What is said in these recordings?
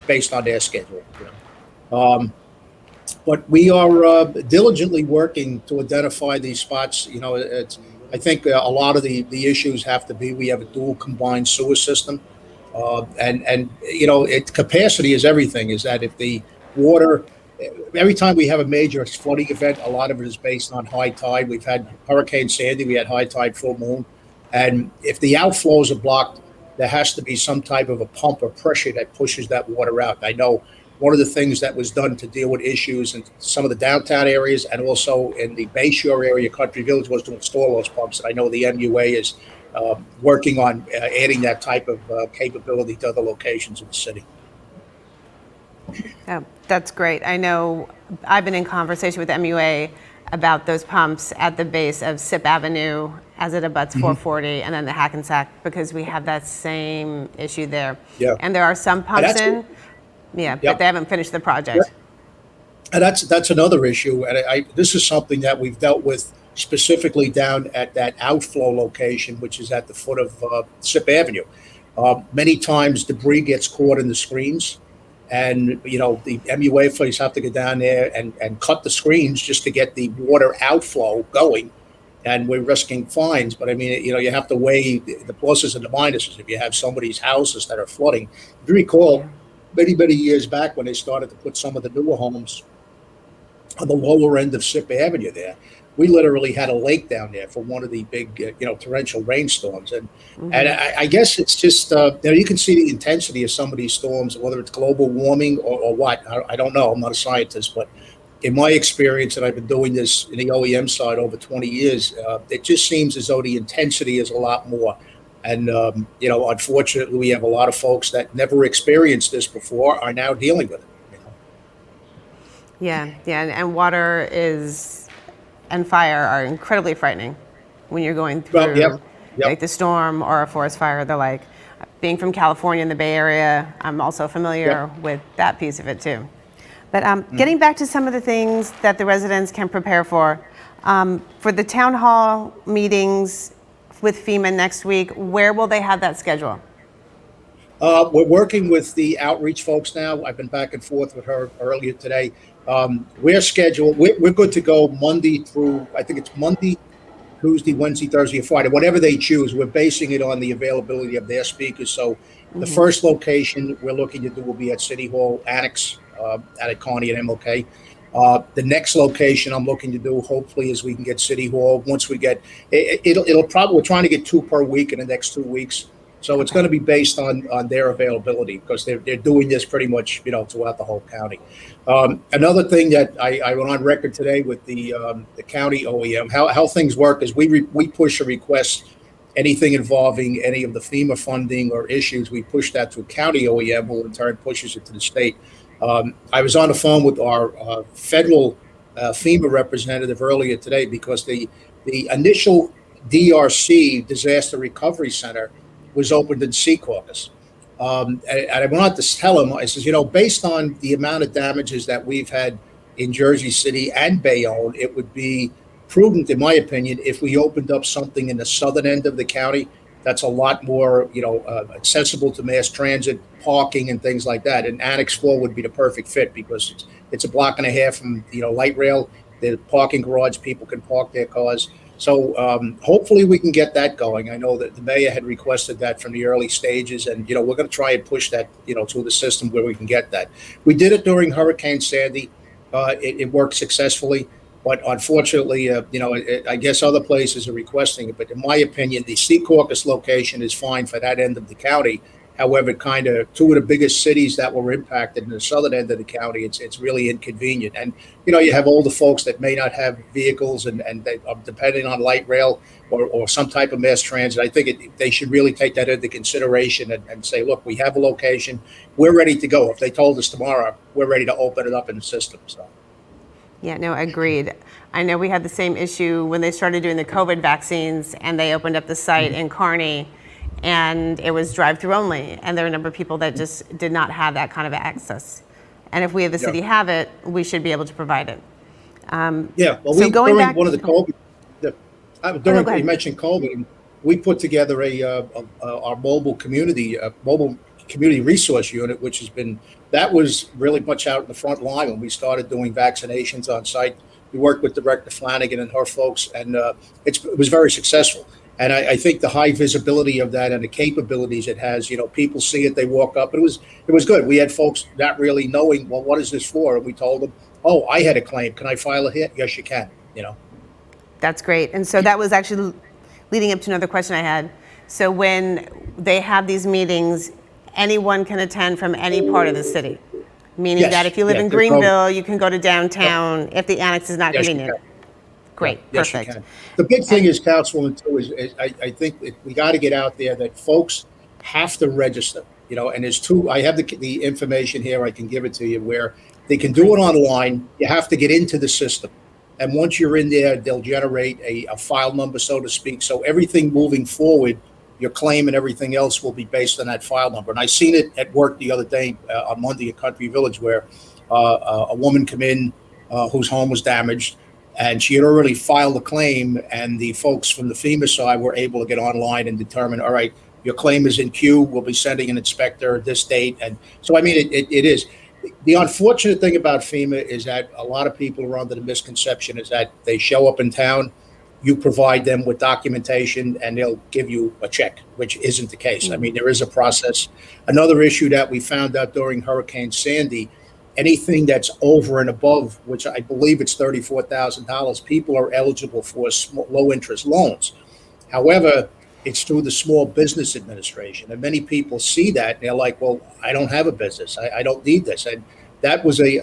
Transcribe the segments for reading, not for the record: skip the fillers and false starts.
based on their schedule. But we are diligently working to identify these spots. I think a lot of the issues have to be we have a dual combined sewer system, and capacity is everything. Is that if the water every time we have a major flooding event, a lot of it is based on high tide. We've had Hurricane Sandy, we had high tide, full moon, and if the outflows are blocked, there has to be some type of a pump or pressure that pushes that water out. I know one of the things that was done to deal with issues in some of the downtown areas and also in the Bayshore area, Country Village, was to install those pumps. And I know the MUA is working on adding that type of capability to other locations in the city. Oh, that's great. I know I've been in conversation with MUA about those pumps at the base of Sip Avenue as it abuts 440 and then the Hackensack, because we have that same issue there. Yeah. And there are some pumps in. Yeah, but they haven't finished the project. Yeah. And that's another issue. And this is something that we've dealt with specifically down at that outflow location, which is at the foot of Sip Avenue. Many times debris gets caught in the screens. And, the MUA folks have to go down there and cut the screens just to get the water outflow going. And we're risking fines. But I mean, you have to weigh the pluses and the minuses. If you have somebody's houses that are flooding, if you recall, many, many years back when they started to put some of the newer homes on the lower end of Sip Avenue there, we literally had a lake down there for one of the big, torrential rainstorms. And I guess it's just, you can see the intensity of some of these storms, whether it's global warming or what. I don't know. I'm not a scientist, but in my experience, and I've been doing this in the OEM side over 20 years, it just seems as though the intensity is a lot more. And, unfortunately, we have a lot of folks that never experienced this before are now dealing with it. Yeah. And water and fire are incredibly frightening when you're going through like the storm or a forest fire. They're like, being from California in the Bay Area, I'm also familiar with that piece of it too. But getting back to some of the things that the residents can prepare for the town hall meetings with FEMA next week, where will they have that schedule? We're working with the outreach folks now. I've been back and forth with her earlier today. We're scheduled. We're good to go Monday through, I think it's Monday, Tuesday, Wednesday, Thursday, or Friday, whatever they choose. We're basing it on the availability of their speakers. So the first location we're looking to do will be at City Hall Annex at Kearney and MLK. The next location I'm looking to do, hopefully, is we can get City Hall. Once we get, it'll probably, we're trying to get 2 per week in the next 2 weeks. So it's going to be based on their availability, because they're doing this pretty much, throughout the whole county. Another thing that I went on record today with the county OEM, how things work is we push a request, anything involving any of the FEMA funding or issues, we push that to a county OEM, who in turn pushes it to the state. I was on the phone with our federal FEMA representative earlier today, because the initial DRC, Disaster Recovery Center, was opened in Secaucus. And I wanted to tell him, I says, based on the amount of damages that we've had in Jersey City and Bayonne, it would be prudent, in my opinion, if we opened up something in the southern end of the county that's a lot more, accessible to mass transit, parking, and things like that. And Annex 4 would be the perfect fit, because it's a block and a half from, light rail. The parking garage, people can park their cars. So hopefully we can get that going. I know that the mayor had requested that from the early stages, and we're going to try and push that through the system where we can get that. We did it during Hurricane Sandy. It worked successfully, but unfortunately, I guess other places are requesting it. But in my opinion, the Secaucus location is fine for that end of the county. However, kind of 2 of the biggest cities that were impacted in the southern end of the county, it's really inconvenient. And, you have older folks that may not have vehicles and they are depending on light rail or some type of mass transit. I think they should really take that into consideration and say, look, we have a location. We're ready to go. If they told us tomorrow, we're ready to open it up in the system. So. Yeah, no, agreed. I know we had the same issue when they started doing the COVID vaccines and they opened up the site in Kearney. And it was drive-through only, and there are a number of people that just did not have that kind of access. And if we as the city have it, we should be able to provide it. Well, so going back, one of the COVID, you mentioned COVID, we put together our mobile community, mobile community resource unit, which that was really much out in the front line when we started doing vaccinations on site. We worked with Director Flanagan and her folks, and it was very successful. And I think the high visibility of that and the capabilities it has, people see it, they walk up. It was good. We had folks not really knowing, well, what is this for? And we told them, oh, I had a claim. Can I file a hit? Yes, you can. That's great. And so that was actually leading up to another question I had. So when they have these meetings, anyone can attend from any part of the city, meaning Yes. that if you live in Greenville, you can go to downtown if the annex is not convenient. Great, yes, perfect. you can. The big thing is, Councilwoman, too, is I think we got to get out there that folks have to register, and there's two. I have the information here. I can give it to you where they can do it online. You have to get into the system. And once you're in there, they'll generate a file number, so to speak. So everything moving forward, your claim and everything else will be based on that file number. And I seen it at work the other day on Monday at Country Village where a woman came in whose home was damaged. And she had already filed a claim, and the folks from the FEMA side were able to get online and determine, all right, your claim is in queue. We'll be sending an inspector this date. And so, I mean, it is. The unfortunate thing about FEMA is that a lot of people are under the misconception is that they show up in town, you provide them with documentation, and they'll give you a check, which isn't the case. I mean, there is a process. Another issue that we found out during Hurricane Sandy, anything that's over and above, which I believe it's $34,000, people are eligible for low interest loans. However, it's through the Small Business Administration. And many people see that and they're like, well, I don't have a business. I don't need this. And that was a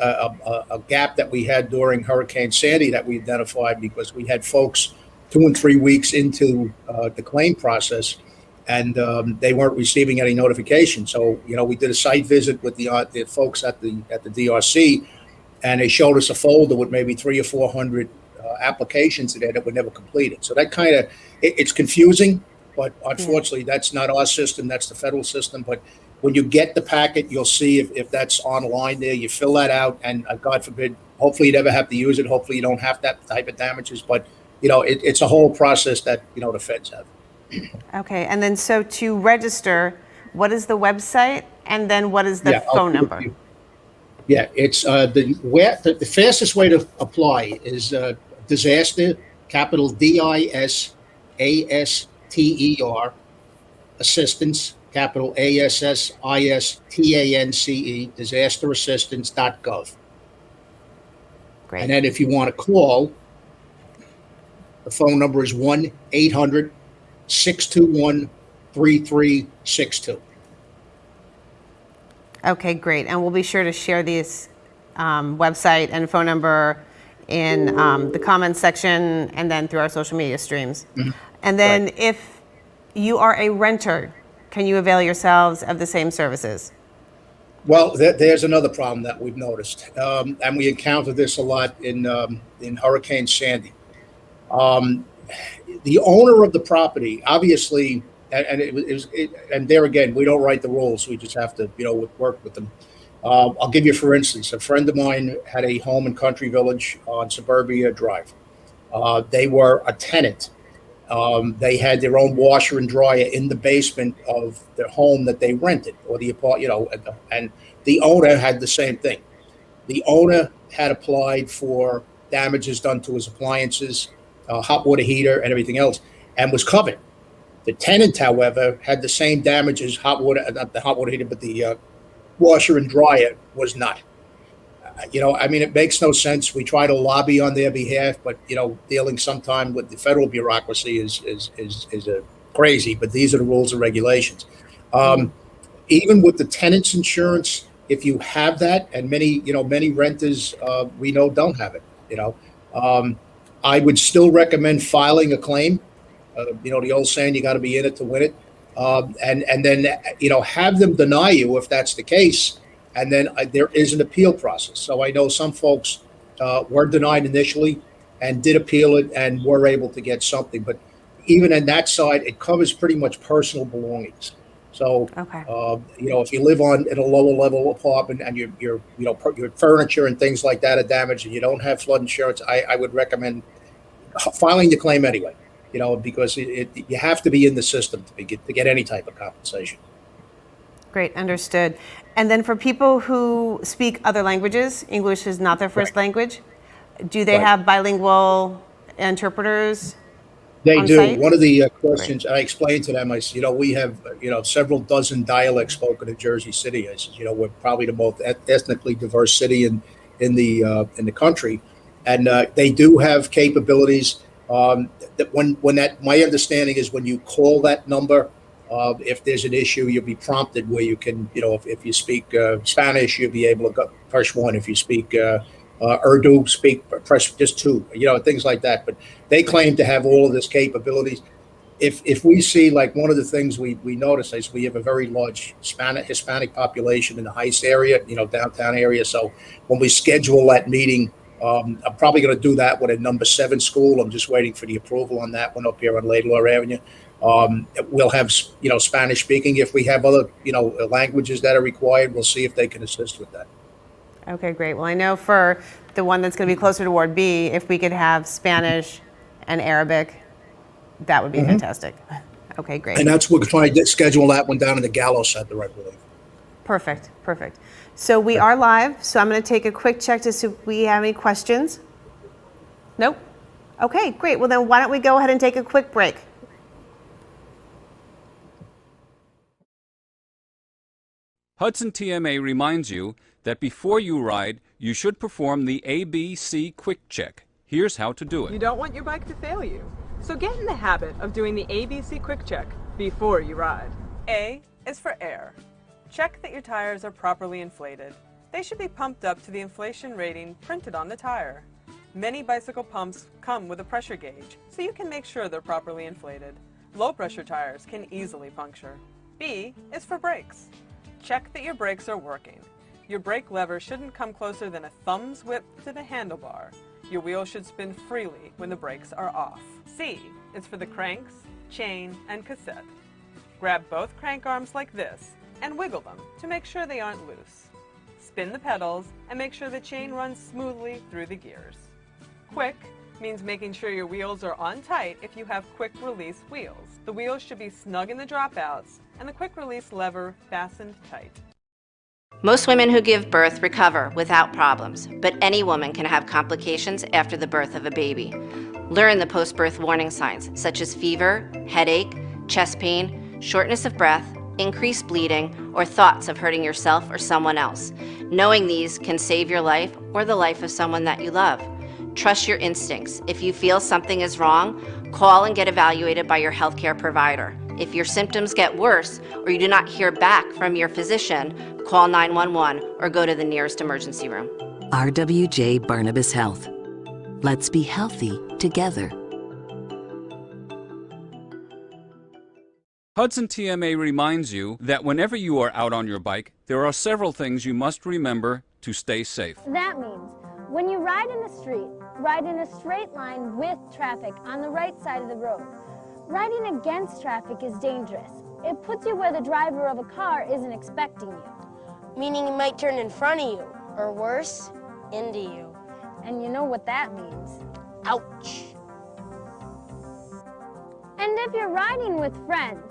gap that we had during Hurricane Sandy that we identified because we had folks 2 and 3 weeks into the claim process and they weren't receiving any notification. So, we did a site visit with the folks at the DRC, and they showed us a folder with maybe 300 or 400 applications in there that were never completed. So that kind of, it's confusing, but unfortunately, that's not our system, that's the federal system. But when you get the packet, you'll see if that's online there, you fill that out, and God forbid, hopefully you never have to use it. Hopefully you don't have that type of damages, but it's a whole process that, the feds have. Okay, and then so to register, what is the website, and then what is the phone number? Yeah, it's the fastest way to apply is disaster, capital DISASTER, assistance, capital ASSISTANCE, disasterassistance.gov. Great. And then if you want to call, the phone number is 1-800-621-3362. Okay, great. And we'll be sure to share this website and phone number in the comments section and then through our social media streams. Mm-hmm. And then if you are a renter, can you avail yourselves of the same services? Well, there's another problem that we've noticed, and we encountered this a lot in Hurricane Sandy. The owner of the property, obviously, and there again, we don't write the rules. We just have to, work with them. I'll give you, for instance, a friend of mine had a home in Country Village on Suburbia Drive. They were a tenant. They had their own washer and dryer in the basement of their home that they rented, or the apartment, and the owner had the same thing. The owner had applied for damages done to his appliances, hot water heater, and everything else, and was covered. The tenant, however, had the same damages, not the hot water heater, but the washer and dryer was not. It makes no sense. We try to lobby on their behalf, but dealing sometime with the federal bureaucracy is crazy. But these are the rules and regulations. Even with the tenant's insurance, if you have that, and many renters we know don't have it. I would still recommend filing a claim. The old saying, you got to be in it to win it, and then have them deny you if that's the case. And then there is an appeal process. So I know some folks were denied initially and did appeal it and were able to get something. But even in that side, it covers pretty much personal belongings. So, if you live in a lower level apartment and your furniture and things like that are damaged and you don't have flood insurance, I would recommend filing the claim anyway. Because you have to be in the system to get any type of compensation. Great, understood. And then for people who speak other languages, English is not their first language, do they have bilingual interpreters They on do. site? One of the Great. questions I explained to them, I said, we have, several dozen dialects spoken in Jersey City. I said, we're probably the most ethnically diverse city in the country, and they do have capabilities. That when that my understanding is when you call that number, if there's an issue, you'll be prompted where you can, if you speak Spanish, you'll be able to go press one. If you speak Urdu, press just two, things like that. But they claim to have all of this capabilities. If we see, like, one of the things we notice is we have a very large Hispanic population in the Heights area, downtown area. So when we schedule that meeting, I'm probably going to do that with a number 7 school. I'm just waiting for the approval on that one up here on Laidlaw Avenue. We'll have, Spanish speaking. If we have other, languages that are required, we'll see if they can assist with that. Okay, great. Well, I know for the one that's going to be closer to Ward B, if we could have Spanish and Arabic, that would be fantastic. Okay, great. And that's, we're trying to schedule that one down in the Gallo Center, I believe. Perfect, perfect. So we are live, so I'm going to take a quick check to see if we have any questions. Nope? Okay, great. Well, then why don't we go ahead and take a quick break? Hudson TMA reminds you that before you ride, you should perform the ABC Quick Check. Here's how to do it. You don't want your bike to fail you, so get in the habit of doing the ABC Quick Check before you ride. A is for air. Check that your tires are properly inflated. They should be pumped up to the inflation rating printed on the tire. Many bicycle pumps come with a pressure gauge, so you can make sure they're properly inflated. Low pressure tires can easily puncture. B is for brakes. Check that your brakes are working. Your brake lever shouldn't come closer than a thumb's width to the handlebar. Your wheel should spin freely when the brakes are off. C is for the cranks, chain, and cassette. Grab both crank arms like this and wiggle them to make sure they aren't loose. Spin the pedals and make sure the chain runs smoothly through the gears. Quick means making sure your wheels are on tight if you have quick release wheels. The wheels should be snug in the dropouts and the quick release lever fastened tight. Most women who give birth recover without problems, but any woman can have complications after the birth of a baby. Learn the post-birth warning signs such as fever, headache, chest pain, shortness of breath, increased bleeding, or thoughts of hurting yourself or someone else. Knowing these can save your life or the life of someone that you love. Trust your instincts. If you feel something is wrong, call and get evaluated by your healthcare provider. If your symptoms get worse or you do not hear back from your physician, call 911 or go to the nearest emergency room. RWJ Barnabas Health. Let's be healthy together. Hudson TMA reminds you that whenever you are out on your bike, there are several things you must remember to stay safe. That means when you ride in the street, ride in a straight line with traffic on the right side of the road. Riding against traffic is dangerous. It puts you where the driver of a car isn't expecting you. Meaning he might turn in front of you, or worse, into you. And you know what that means. Ouch. And if you're riding with friends,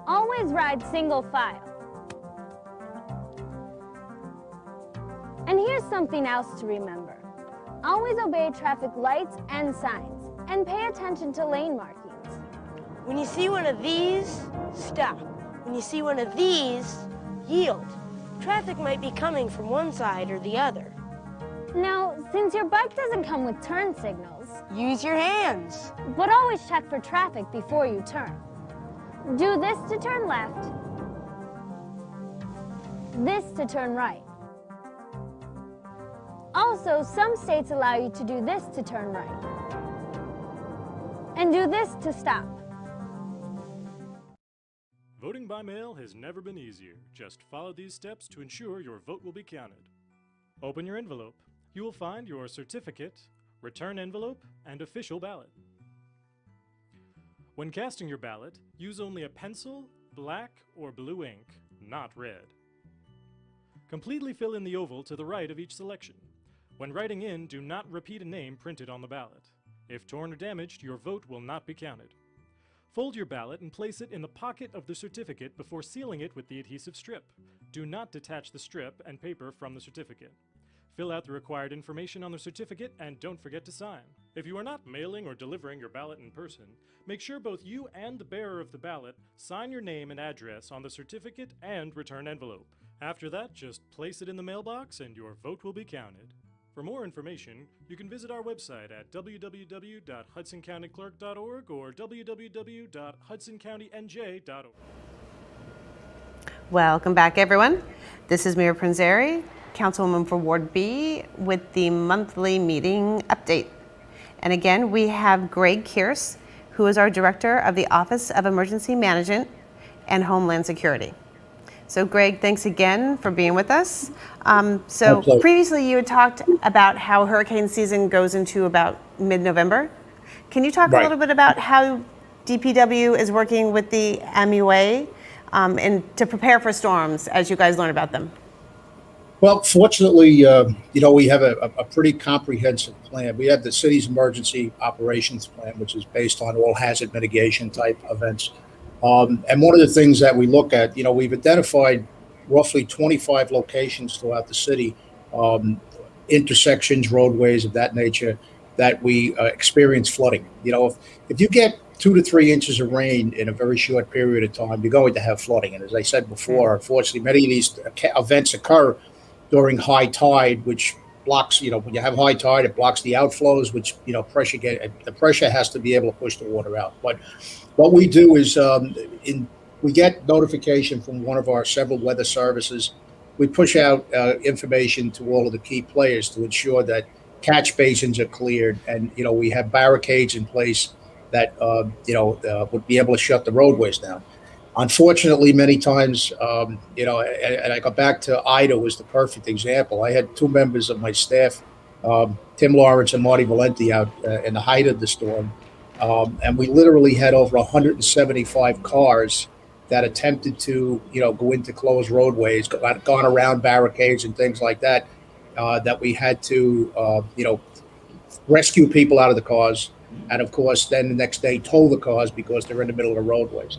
always ride single file. And here's something else to remember. Always obey traffic lights and signs, and pay attention to lane markings. When you see one of these, stop. When you see one of these, yield. Traffic might be coming from one side or the other. Now, since your bike doesn't come with turn signals, use your hands. But always check for traffic before you turn. Do this to turn left, this to turn right. Also, some states allow you to do this to turn right, and do this to stop. Voting by mail has never been easier. Just follow these steps to ensure your vote will be counted. Open your envelope. You will find your certificate, return envelope, and official ballot. When casting your ballot, use only a pencil, black, or blue ink, not red. Completely fill in the oval to the right of each selection. When writing in, do not repeat a name printed on the ballot. If torn or damaged, your vote will not be counted. Fold your ballot and place it in the pocket of the certificate before sealing it with the adhesive strip. Do not detach the strip and paper from the certificate. Fill out the required information on the certificate and don't forget to sign. If you are not mailing or delivering your ballot in person, make sure both you and the bearer of the ballot sign your name and address on the certificate and return envelope. After that, just place it in the mailbox and your vote will be counted. For more information, you can visit our website at www.hudsoncountyclerk.org or www.hudsoncountyNJ.org. Welcome back, everyone. This is Mira Prinz-Arey, Councilwoman for Ward B, with the monthly meeting update. And again, we have Greg Kearse, who is our Director of the Office of Emergency Management and Homeland Security. So Greg, thanks again for being with us. So previously you had talked about how hurricane season goes into about mid-November. Can you talk a little bit about how DPW is working with the MUA and to prepare for storms as you guys learn about them? Well, fortunately, we have a pretty comprehensive plan. We have the city's emergency operations plan, which is based on all hazard mitigation type events. And one of the things that we look at, we've identified roughly 25 locations throughout the city, intersections, roadways of that nature, that we experience flooding. If you get 2 to 3 inches of rain in a very short period of time, you're going to have flooding. And as I said before, unfortunately, many of these events occur during high tide, which blocks, when you have high tide, it blocks the outflows, which, the pressure has to be able to push the water out. But what we do is we get notification from one of our several weather services. We push out information to all of the key players to ensure that catch basins are cleared, and we have barricades in place that would be able to shut the roadways down. Unfortunately, many times, and I go back to Ida was the perfect example. I had 2 members of my staff, Tim Lawrence and Marty Valenti, out in the height of the storm. And we literally had over 175 cars that attempted to, go into closed roadways, gone around barricades and things like that, that we had to, rescue people out of the cars. And of course, then the next day tow the cars because they're in the middle of the roadways.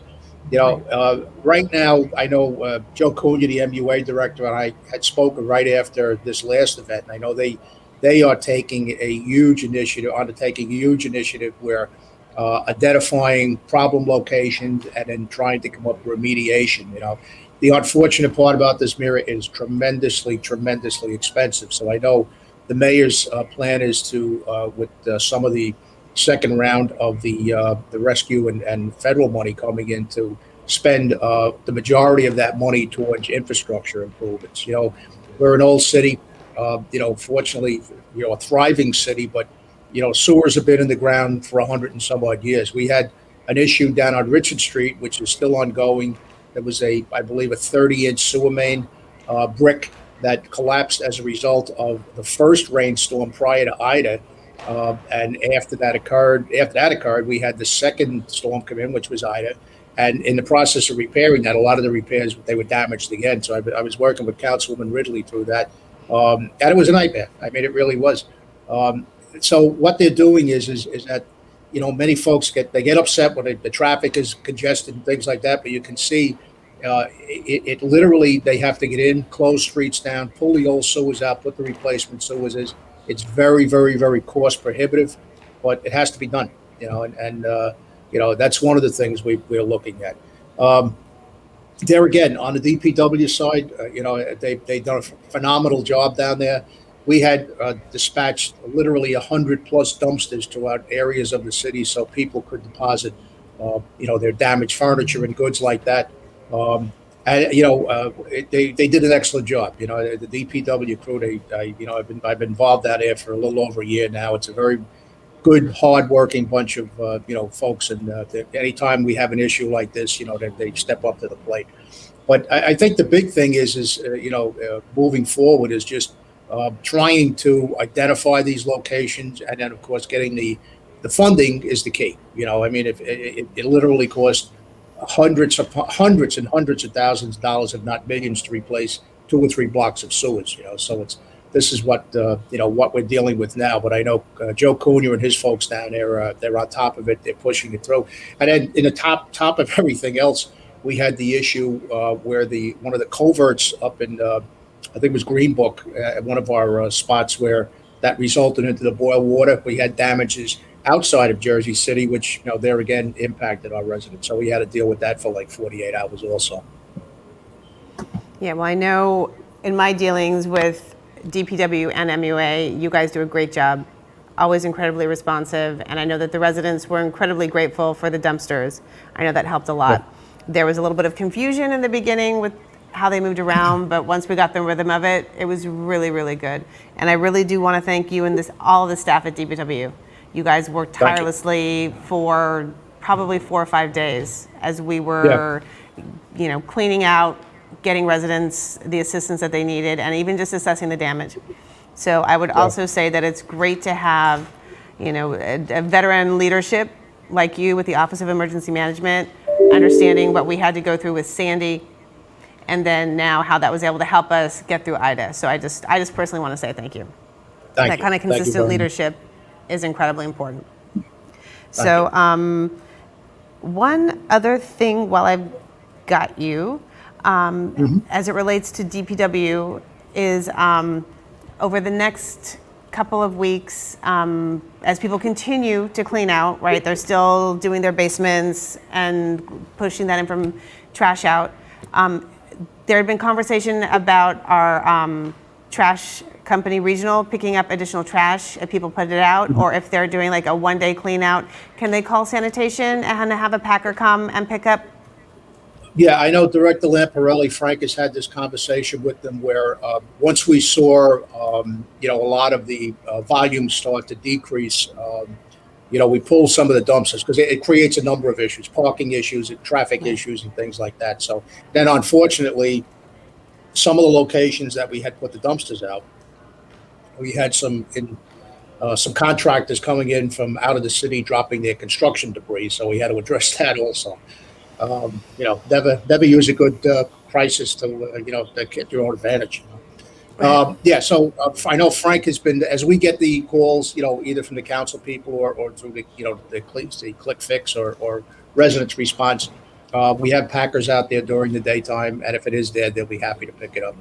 Right now, I know Joe Cunha, the MUA director, and I had spoken right after this last event. And I know they are undertaking a huge initiative where identifying problem locations and then trying to come up with remediation. The unfortunate part about this, Mira, is tremendously expensive. So I know the mayor's plan is to, with some of the second round of the rescue and federal money coming in, to spend the majority of that money towards infrastructure improvements. We're an old city, fortunately, a thriving city, but sewers have been in the ground for 100 and some odd years. We had an issue down on Richard Street, which is still ongoing. There was I believe, a 30-inch sewer main brick that collapsed as a result of the first rainstorm prior to Ida. And after that occurred, we had the second storm come in, which was Ida. And in the process of repairing that, a lot of the repairs, they were damaged again. So I was working with Councilwoman Ridley through that. And it was a nightmare. I mean, it really was. So what they're doing is that, many folks get upset when the traffic is congested and things like that. But you can see it literally, they have to get in, close streets down, pull the old sewers out, put the replacement sewers in. It's very, very, very cost prohibitive, but it has to be done, and that's one of the things we're looking at. There again, on the DPW side, they've done a phenomenal job down there. We had dispatched literally 100 plus dumpsters throughout areas of the city so people could deposit, their damaged furniture and goods like that. And they did an excellent job. The DPW crew. I've been involved out there for a little over a year now. It's a very good, hard-working bunch of folks. And anytime we have an issue like this, they step up to the plate. But I think the big thing is moving forward is just trying to identify these locations, and then of course getting the funding is the key. If it literally costs hundreds and hundreds of thousands of dollars, if not millions, to replace 2 or 3 blocks of sewage. So this is what what we're dealing with now. But I know Joe Cunha and his folks down there, they're on top of it. They're pushing it through. And then in the top of everything else, we had the issue where one of the culverts up in I think it was Greenbook, at one of our spots where that resulted into the boil water. We had damages outside of Jersey City, which there again impacted our residents. So we had to deal with that for like 48 hours also. Yeah, well, I know in my dealings with DPW and MUA, you guys do a great job, always incredibly responsive, and I know that the residents were incredibly grateful for the dumpsters. I know that helped a lot. Yeah. There was a little bit of confusion in the beginning with how they moved around, but once we got the rhythm of it, it was really, really good. And I really do want to thank you and all of the staff at DPW. You guys worked tirelessly for probably 4 or 5 days as we were, cleaning out, getting residents the assistance that they needed, and even just assessing the damage. So I would also say that it's great to have, a veteran leadership like you with the Office of Emergency Management, understanding what we had to go through with Sandy, and then now how that was able to help us get through Ida. So I just personally want to say thank you. That kind of consistent leadership is incredibly important. So one other thing while I've got you, as it relates to DPW, is over the next couple of weeks, as people continue to clean out, right? They're still doing their basements and pushing that in from trash out. There had been conversation about our trash company regional picking up additional trash if people put it out, or if they're doing like a one-day clean out, can they call sanitation and have a packer come and pick up? Yeah, I know Director Lamparelli, Frank has had this conversation with them where once we saw, a lot of the volume start to decrease, we pull some of the dumpsters because it creates a number of issues, parking issues and traffic issues and things like that. So then unfortunately, some of the locations that we had put the dumpsters out, we had some contractors coming in from out of the city dropping their construction debris. So we had to address that also. Never use a good crisis to get your own advantage. So I know Frank has been, as we get the calls, either from the council people or through the click fix or residents response, we have packers out there during the daytime, and if it is there, they'll be happy to pick it up.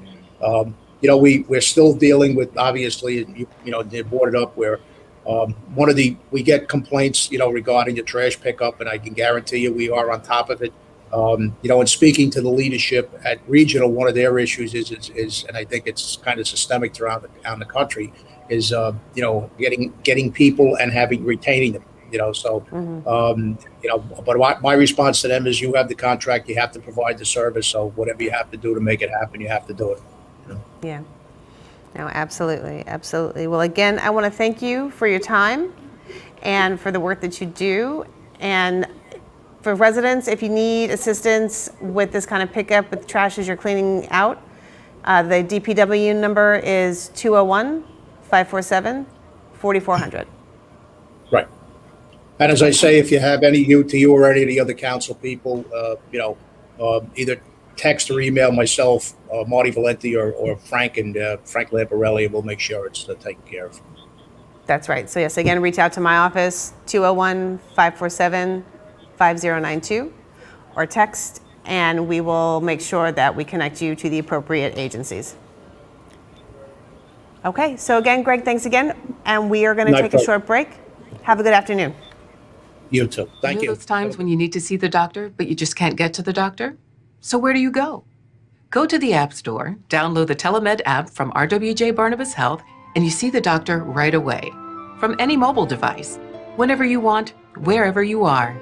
We're still dealing with, obviously, they brought it up where we get complaints, regarding the trash pickup, and I can guarantee you we are on top of it. And speaking to the leadership at regional, one of their issues is, and I think it's kind of systemic throughout the country, is getting people and retaining them. But my response to them is, you have the contract, you have to provide the service. So whatever you have to do to make it happen, you have to do it. Yeah. No, absolutely, absolutely. Well, again, I want to thank you for your time and for the work that you do. And for residents, if you need assistance with this kind of pickup with trash as you're cleaning out, the DPW number is 201-547-4400. Right. And as I say, if you have you or any of the other council people, either text or email myself, Marty Valenti or Frank Frank Lamparelli, and we'll make sure it's taken care of. That's right. So yes, again, reach out to my office, 201-547-5092, or text, and we will make sure that we connect you to the appropriate agencies. Okay, so again, Greg, thanks again, and we are going to take a short break. Have a good afternoon. You too. Thank you. Those times when you need to see the doctor, but you just can't get to the doctor? So where do you go? Go to the App Store, download the Telemed app from RWJ Barnabas Health, and you see the doctor right away. From any mobile device, whenever you want, wherever you are.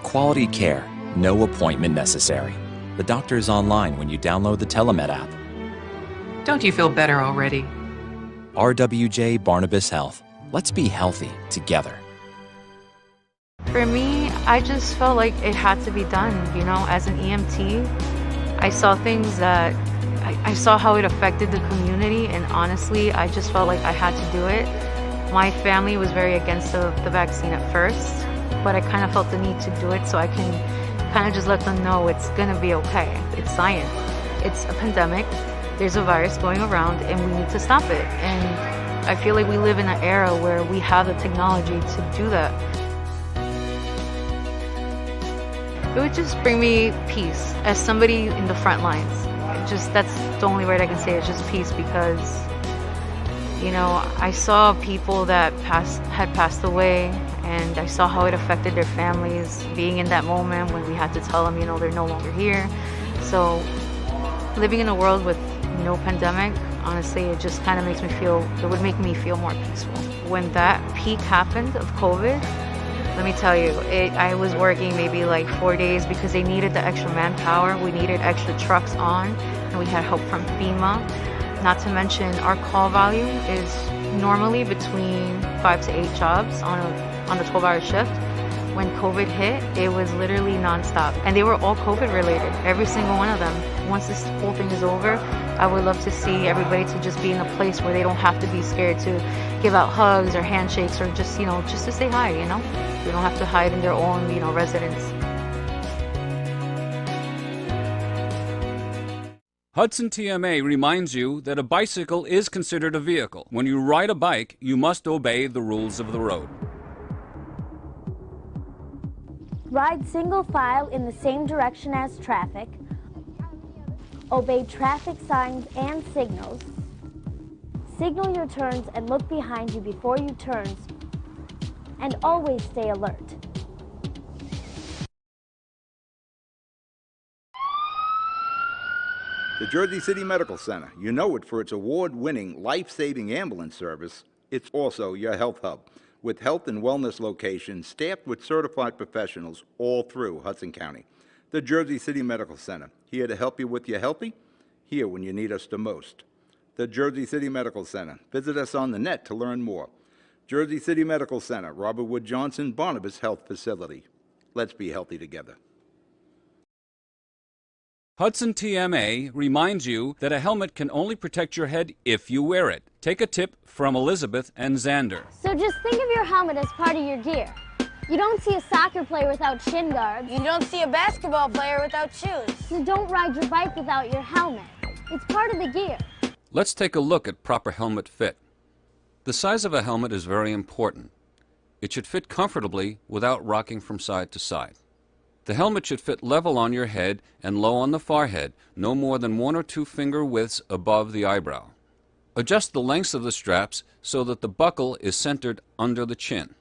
Quality care, no appointment necessary. The doctor is online when you download the Telemed app. Don't you feel better already? RWJ Barnabas Health. Let's be healthy together. For me, I just felt like it had to be done, as an EMT. I saw things that, I saw how it affected the community, and honestly, I just felt like I had to do it. My family was very against the vaccine at first, but I kind of felt the need to do it so I can kind of just let them know it's gonna be okay. It's science. It's a pandemic. there's a virus going around and we need to stop it. And I feel like we live in an era where we have the technology to do that. It would just bring me peace as somebody in the front lines. That's the only word I can say, is just peace, because, you know, I saw people that had passed away, and I saw how it affected their families, being in that moment when we had to tell them, you know, they're no longer here. So living in a world with no pandemic, honestly, it just kind of makes me feel, it would make me feel more peaceful. When that peak happened of COVID, let me tell you, I was working maybe like 4 days because they needed the extra manpower. We needed extra trucks on, and we had help from FEMA. Not to mention our call volume is normally between 5 to 8 jobs on a 12-hour shift. When COVID hit, it was literally nonstop, and they were all COVID related, every single one of them. Once this whole thing is over, I would love to see everybody to just be in a place where they don't have to be scared to give out hugs or handshakes, or just, you know, just to say hi, you know? They don't have to hide in their own, you know, residence. Hudson TMA reminds you that a bicycle is considered a vehicle. When you ride a bike, you must obey the rules of the road. Ride single file in the same direction as traffic. Obey traffic signs and signals. Signal your turns and look behind you before you turn. And always stay alert. The Jersey City Medical Center. You know it for its award-winning, life-saving ambulance service. It's also your health hub, with health and wellness locations staffed with certified professionals all through Hudson County. The Jersey City Medical Center, here to help you with your healthy, here when you need us the most. The Jersey City Medical Center. Visit us on the net to learn more. Jersey City Medical Center, Robert Wood Johnson, Barnabas Health Facility. Let's be healthy together. Hudson TMA reminds you that a helmet can only protect your head if you wear it. Take a tip from Elizabeth and Xander. So just think of your helmet as part of your gear. You don't see a soccer player without shin guards. You don't see a basketball player without shoes. You don't ride your bike without your helmet. It's part of the gear. Let's take a look at proper helmet fit. The size of a helmet is very important. It should fit comfortably without rocking from side to side. The helmet should fit level on your head and low on the forehead, no more than 1 or 2 finger widths above the eyebrow. Adjust the lengths of the straps so that the buckle is centered under the chin.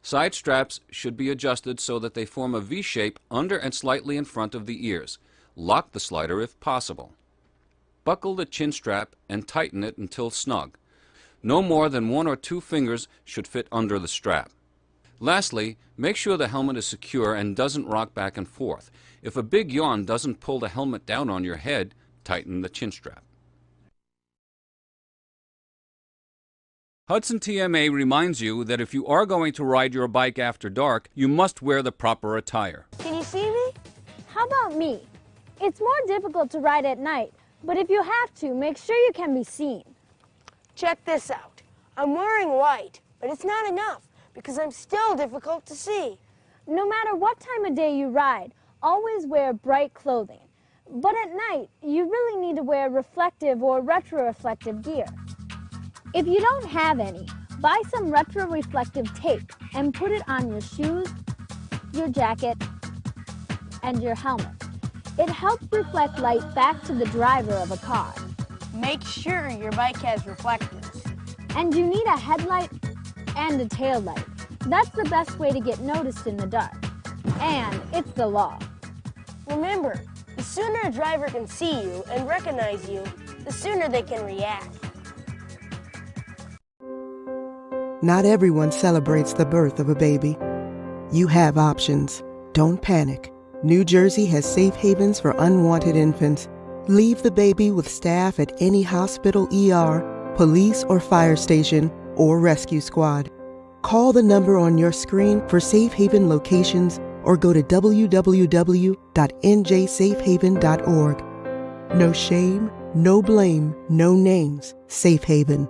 Side straps should be adjusted so that they form a V shape under and slightly in front of the ears. Lock the slider if possible. Buckle the chin strap and tighten it until snug. No more than 1 or 2 fingers should fit under the strap. Lastly, make sure the helmet is secure and doesn't rock back and forth. If a big yawn doesn't pull the helmet down on your head, tighten the chin strap. Hudson TMA reminds you that if you are going to ride your bike after dark, you must wear the proper attire. Can you see me? How about me? It's more difficult to ride at night, but if you have to, make sure you can be seen. Check this out. I'm wearing white, but it's not enough because I'm still difficult to see. No matter what time of day you ride, always wear bright clothing. But at night, you really need to wear reflective or retro-reflective gear. If you don't have any, buy some retro-reflective tape and put it on your shoes, your jacket, and your helmet. It helps reflect light back to the driver of a car. Make sure your bike has reflectors. And you need a headlight and a tail light. That's the best way to get noticed in the dark. And it's the law. Remember, the sooner a driver can see you and recognize you, the sooner they can react. Not everyone celebrates the birth of a baby. You have options. Don't panic. New Jersey has safe havens for unwanted infants. Leave the baby with staff at any hospital, ER, police or fire station, or rescue squad. Call the number on your screen for safe haven locations or go to www.njsafehaven.org. No shame, no blame, no names. Safe Haven.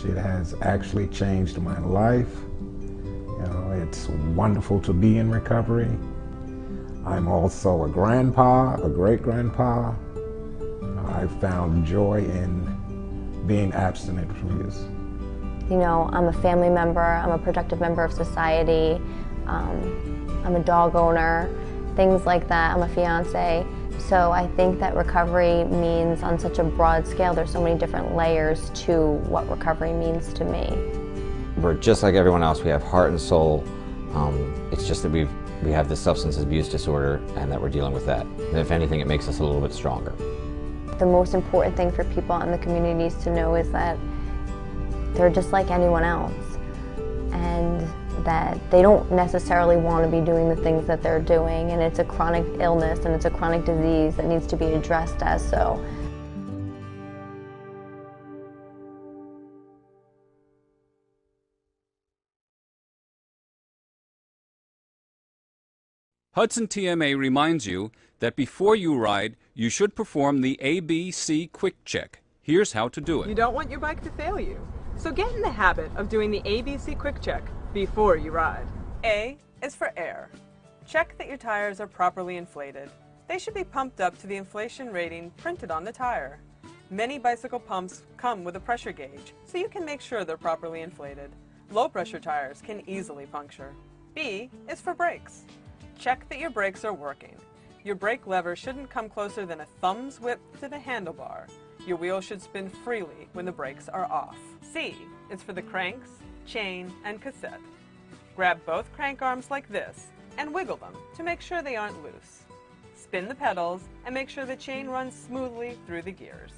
It has actually changed my life. You know, it's wonderful to be in recovery. I'm also a grandpa, a great-grandpa. I found joy in being abstinent from use. You know, I'm a family member, I'm a productive member of society, I'm a dog owner, things like that. I'm a fiance. So I think that recovery means on such a broad scale, there's so many different layers to what recovery means to me. We're just like everyone else. We have heart and soul. It's just that we have this substance abuse disorder and that we're dealing with that. And if anything, it makes us a little bit stronger. The most important thing for people in the communities to know is that they're just like anyone else, and that they don't necessarily want to be doing the things that they're doing, and it's a chronic illness and it's a chronic disease that needs to be addressed as so. Hudson TMA reminds you that before you ride, you should perform the ABC Quick Check. Here's how to do it. You don't want your bike to fail you, so get in the habit of doing the ABC Quick Check before you ride. A is for air. Check that your tires are properly inflated. They should be pumped up to the inflation rating printed on the tire. Many bicycle pumps come with a pressure gauge, so you can make sure they're properly inflated. Low pressure tires can easily puncture. B is for brakes. Check that your brakes are working. Your brake lever shouldn't come closer than a thumb's width to the handlebar. Your wheels should spin freely when the brakes are off. C is for the cranks, chain, and cassette. Grab both crank arms like this and wiggle them to make sure they aren't loose. Spin the pedals and make sure the chain runs smoothly through the gears.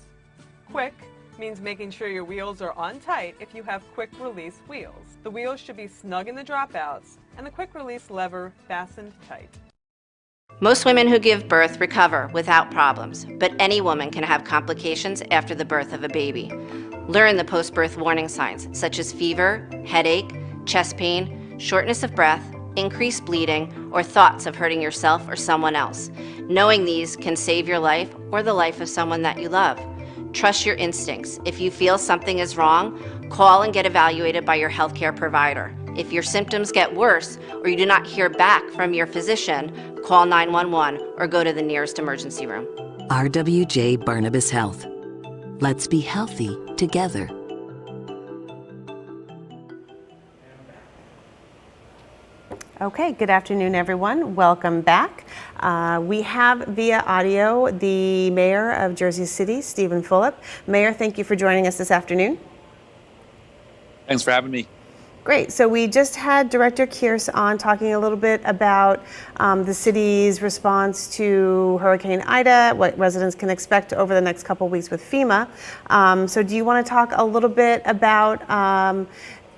Quick means making sure your wheels are on tight if you have quick release wheels. The wheels should be snug in the dropouts and the quick release lever fastened tight. Most women who give birth recover without problems, but any woman can have complications after the birth of a baby. Learn the post-birth warning signs such as fever, headache, chest pain, shortness of breath, increased bleeding, or thoughts of hurting yourself or someone else. Knowing these can save your life or the life of someone that you love. Trust your instincts. If you feel something is wrong, call and get evaluated by your healthcare provider. If your symptoms get worse or you do not hear back from your physician, call 911 or go to the nearest emergency room. RWJ Barnabas Health. Let's be healthy together. Okay, good afternoon, everyone. Welcome back. We have via audio the Mayor of Jersey City, Stephen Fulop. Mayor, thank you for joining us this afternoon. Thanks for having me. Great. So we just had Director Kearse on talking a little bit about the city's response to Hurricane Ida, what residents can expect over the next couple of weeks with FEMA. So do you want to talk a little bit about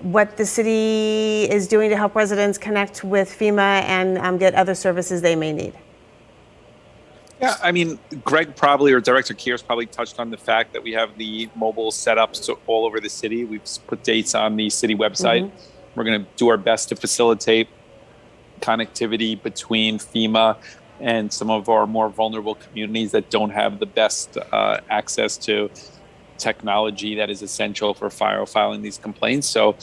what the city is doing to help residents connect with FEMA and get other services they may need? Yeah, I mean, Greg probably, or Director Kearse probably touched on the fact that we have the mobile setups all over the city. We've put dates on the city website. We're going to do our best to facilitate connectivity between FEMA and some of our more vulnerable communities that don't have the best access to technology that is essential for filing these complaints. So,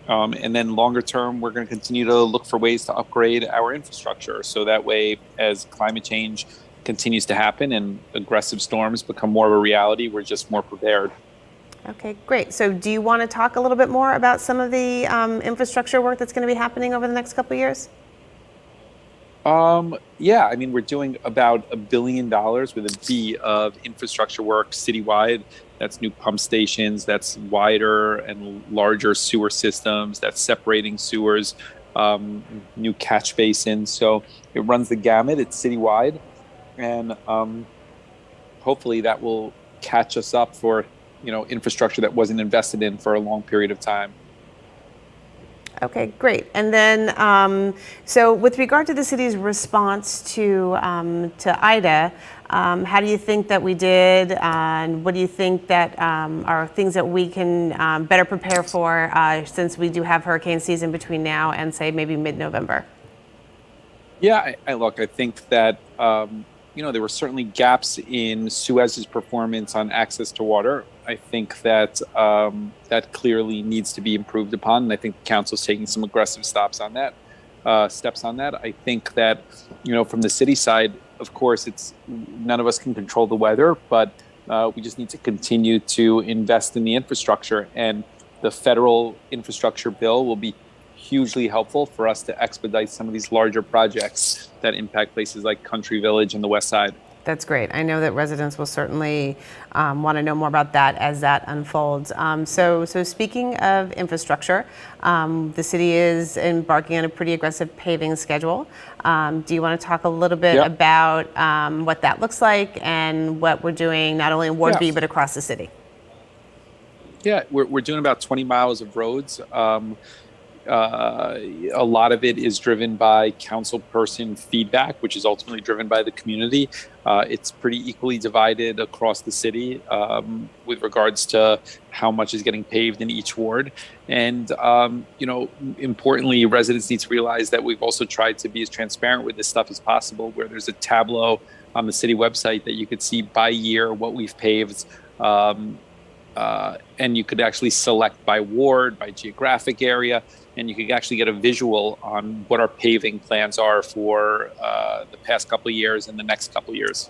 and then longer term, we're going to continue to look for ways to upgrade our infrastructure. So that way, as climate change continues to happen and aggressive storms become more of a reality, we're just more prepared. Okay, great. So do you want to talk a little bit more about some of the infrastructure work that's going to be happening over the next couple of years? Yeah, I mean, we're doing about $1 billion with a B of infrastructure work citywide. That's new pump stations, that's wider and larger sewer systems, that's separating sewers, new catch basins. So it runs the gamut, it's citywide. And hopefully that will catch us up for, infrastructure that wasn't invested in for a long period of time. Okay, great. And then, so with regard to the city's response to Ida, how do you think that we did, and what do you think that are things that we can better prepare for since we do have hurricane season between now and, say, maybe mid-November? Yeah, I think that there were certainly gaps in Suez's performance on access to water. I think that that clearly needs to be improved upon, and I think the council's taking some aggressive stops on that. steps on that. I think that, from the city side, of course, none of us can control the weather, but we just need to continue to invest in the infrastructure, and the federal infrastructure bill will be hugely helpful for us to expedite some of these larger projects that impact places like Country Village and the West Side. That's great. I know that residents will certainly want to know more about that as that unfolds. So speaking of infrastructure, the city is embarking on a pretty aggressive paving schedule. Do you want to talk a little bit about what that looks like and what we're doing not only in Ward B, but across the city? Yeah, we're doing about 20 miles of roads. A lot of it is driven by councilperson feedback, which is ultimately driven by the community. It's pretty equally divided across the city with regards to how much is getting paved in each ward. And, importantly, residents need to realize that we've also tried to be as transparent with this stuff as possible, where there's a tableau on the city website that you could see by year what we've paved. And you could actually select by ward, by geographic area, and you could actually get a visual on what our paving plans are for the past couple of years and the next couple of years.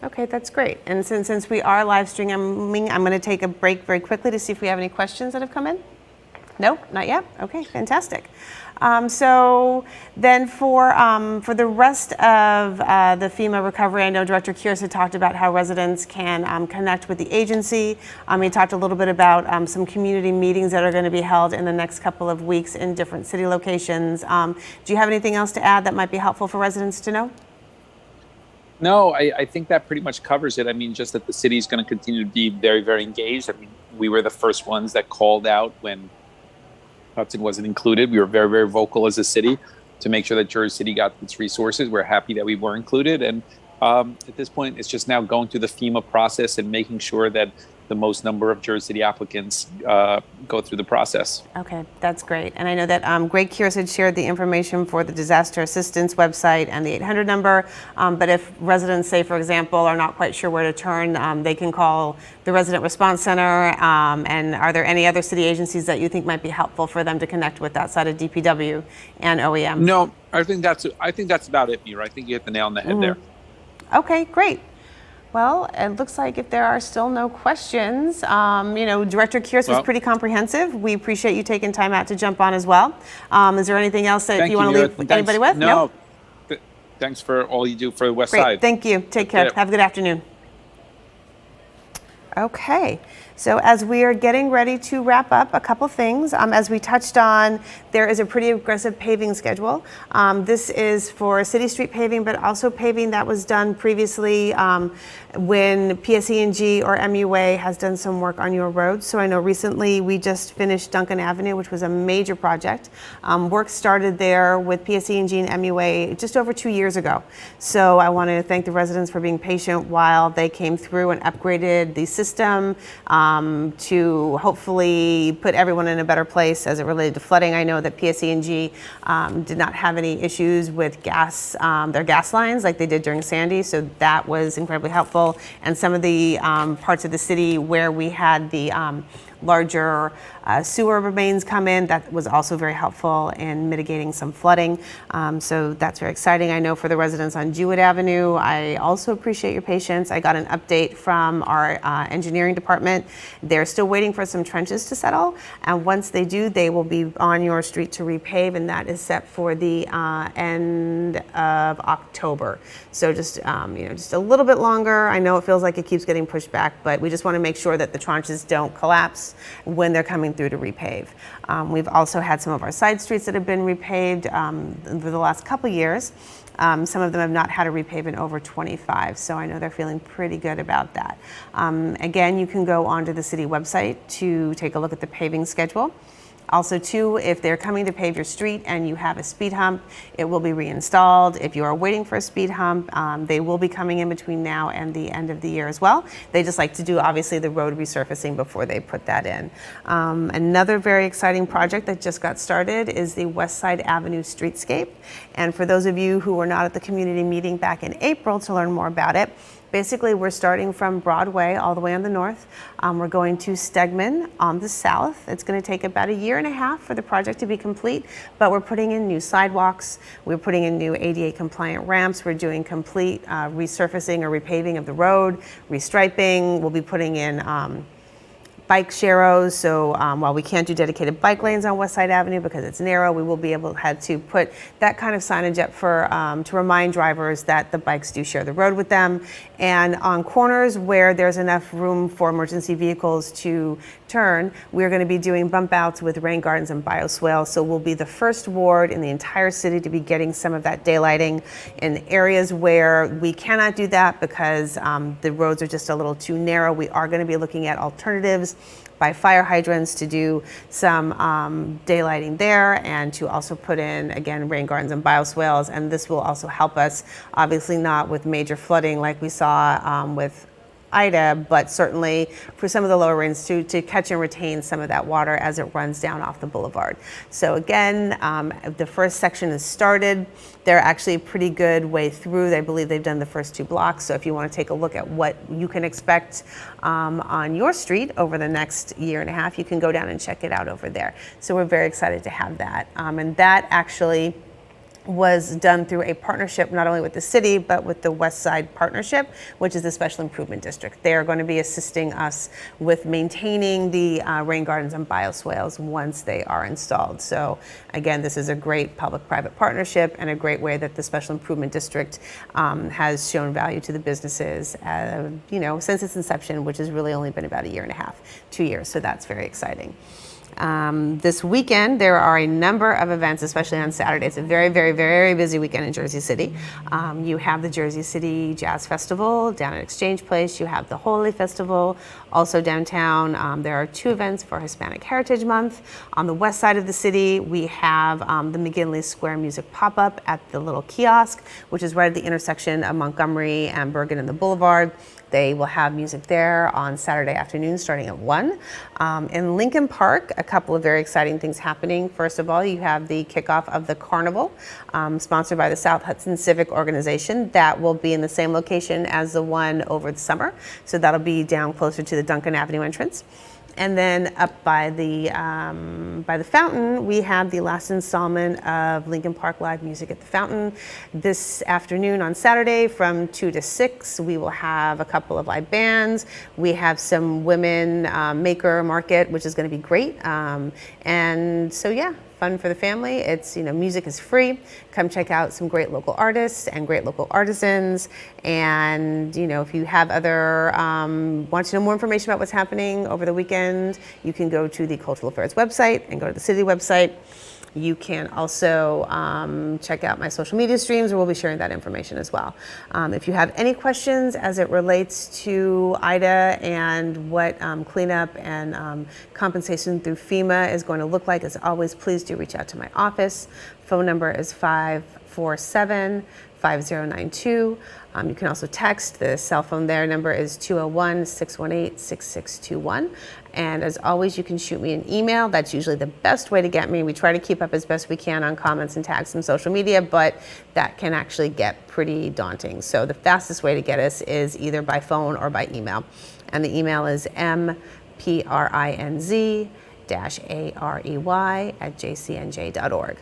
Okay, that's great. And since we are live streaming, I'm going to take a break very quickly to see if we have any questions that have come in. No, not yet. Okay, fantastic. So then for the rest of the FEMA recovery, I know Director Kears had talked about how residents can connect with the agency. He talked a little bit about some community meetings that are going to be held in the next couple of weeks in different city locations. Do you have anything else to add that might be helpful for residents to know? No, I think that pretty much covers it. I mean, just that the city is going to continue to be very, very engaged. I mean, we were the first ones that called out when Hudson wasn't included. We were very, very vocal as a city to make sure that Jersey City got its resources. We're happy that we were included. And at this point, it's just now going through the FEMA process and making sure that the most number of Jersey City applicants go through the process. Okay, that's great. And I know that Greg Kears had shared the information for the disaster assistance website and the 800 number. But if residents, say, for example, are not quite sure where to turn, they can call the Resident Response Center. And are there any other city agencies that you think might be helpful for them to connect with outside of DPW and OEM? No, I think that's about it, Mira. I think you hit the nail on the head there. Okay, great. Well, it looks like if there are still no questions, Director Kears was pretty comprehensive. We appreciate you taking time out to jump on as well. Is there anything else that you want to leave anybody with? No. Thanks for all you do for the West Side. Thank you. Take care. Have a good afternoon. Okay. So as we are getting ready to wrap up, a couple things. As we touched on, there is a pretty aggressive paving schedule. This is for city street paving, but also paving that was done previously when PSE&G or MUA has done some work on your roads. So I know recently we just finished Duncan Avenue, which was a major project. Work started there with PSE&G and MUA just over 2 years ago. So I want to thank the residents for being patient while they came through and upgraded the system to hopefully put everyone in a better place as it related to flooding. I know that PSE&G did not have any issues with their gas lines like they did during Sandy, so that was incredibly helpful. And some of the parts of the city where we had the larger sewer mains come in, that was also very helpful in mitigating some flooding. So that's very exciting. I know for the residents on Jewett Avenue, I also appreciate your patience. I got an update from our engineering department. They're still waiting for some trenches to settle. And once they do, they will be on your street to repave, and that is set for the end of October. So just a little bit longer. I know it feels like it keeps getting pushed back, but we just want to make sure that the tranches don't collapse when they're coming through to repave. We've also had some of our side streets that have been repaved over the last couple years. Some of them have not had a repave in over 25, so I know they're feeling pretty good about that. Again, you can go onto the city website to take a look at the paving schedule. Also, too, if they're coming to pave your street and you have a speed hump, it will be reinstalled. If you are waiting for a speed hump, they will be coming in between now and the end of the year as well. They just like to do, obviously, the road resurfacing before they put that in. Another very exciting project that just got started is the West Side Avenue streetscape. And for those of you who were not at the community meeting back in April to learn more about it, Basically, we're starting from Broadway all the way on the north. We're going to Stegman on the south. It's going to take about a year and a half for the project to be complete, but we're putting in new sidewalks. We're putting in new ADA compliant ramps. We're doing complete resurfacing or repaving of the road, restriping. We'll be putting in bike sharrows, so while we can't do dedicated bike lanes on West Side Avenue because it's narrow, we will be able to put that kind of signage up for to remind drivers that the bikes do share the road with them. And on corners where there's enough room for emergency vehicles to turn, we're going to be doing bump outs with rain gardens and bioswale. So we'll be the first ward in the entire city to be getting some of that daylighting in areas where we cannot do that because the roads are just a little too narrow. We are going to be looking at alternatives by fire hydrants to do some daylighting there, and to also put in, again, rain gardens and bioswales. And this will also help us, obviously not with major flooding like we saw with Ida, but certainly for some of the lower rains to catch and retain some of that water as it runs down off the boulevard. So again, the first section is started. They're actually a pretty good way through. I believe they've done the first 2 blocks. So if you want to take a look at what you can expect on your street over the next year and a half, you can go down and check it out over there. So we're very excited to have that. And that actually was done through a partnership not only with the city but with the West Side Partnership, which is the Special Improvement District. They are going to be assisting us with maintaining the rain gardens and bioswales once they are installed. So again, this is a great public-private partnership and a great way that the Special Improvement District has shown value to the businesses, since its inception, which has really only been about a year and a half, 2 years. So that's very exciting. This weekend, there are a number of events, especially on Saturday. It's a very, very, very busy weekend in Jersey City. You have the Jersey City Jazz Festival down at Exchange Place. You have the Holy Festival, also downtown. There are 2 events for Hispanic Heritage Month. On the west side of the city, we have the McGinley Square Music Pop-Up at the little kiosk, which is right at the intersection of Montgomery and Bergen and the Boulevard. They will have music there on Saturday afternoon starting at 1. In Lincoln Park, a couple of very exciting things happening. First of all, you have the kickoff of the Carnival, sponsored by the South Hudson Civic Organization. That will be in the same location as the one over the summer. So that'll be down closer to the Duncan Avenue entrance. And then up by the fountain, we have the last installment of Lincoln Park Live Music at the Fountain. This afternoon on Saturday from 2 to 6, we will have a couple of live bands. We have some women maker market, which is going to be great. And so, yeah, fun for the family. It's, music is free. Come check out some great local artists and great local artisans. And, if you have other, want to know more information about what's happening over the weekend, you can go to the Cultural Affairs website and go to the city website. You can also check out my social media streams, where we'll be sharing that information as well. If you have any questions as it relates to Ida and what cleanup and compensation through FEMA is going to look like, as always, please do reach out to my office. Phone number is 547-5092. You can also text. The cell phone there number is 201-618-6621. And as always, you can shoot me an email. That's usually the best way to get me. We try to keep up as best we can on comments and tags from social media, but that can actually get pretty daunting. So the fastest way to get us is either by phone or by email. And the email is mprinz-arey@jcnj.org.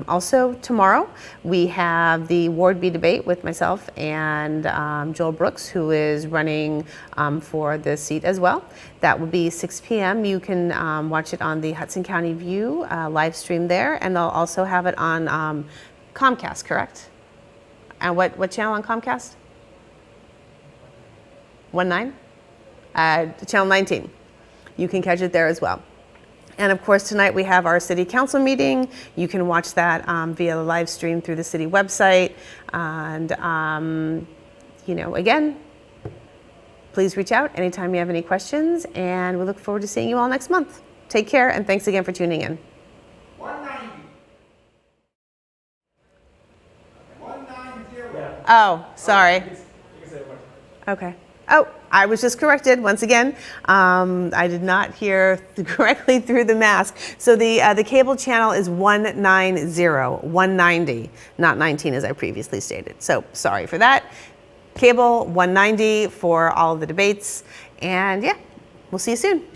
Also, tomorrow, we have the Ward B debate with myself and Joel Brooks, who is running for the seat as well. That will be 6 p.m. You can watch it on the Hudson County View live stream there, and they'll also have it on Comcast, correct? And what channel on Comcast? 19? Channel 19. You can catch it there as well. And of course, tonight we have our city council meeting. You can watch that via the live stream through the city website. And, again, please reach out anytime you have any questions. And we look forward to seeing you all next month. Take care, and thanks again for tuning in. 190. 190. Oh, sorry. Okay. Oh, I was just corrected once again. I did not hear correctly through the mask. So the cable channel is 190, 190, not 19 as I previously stated. So sorry for that. Cable 190 for all of the debates. And yeah, we'll see you soon.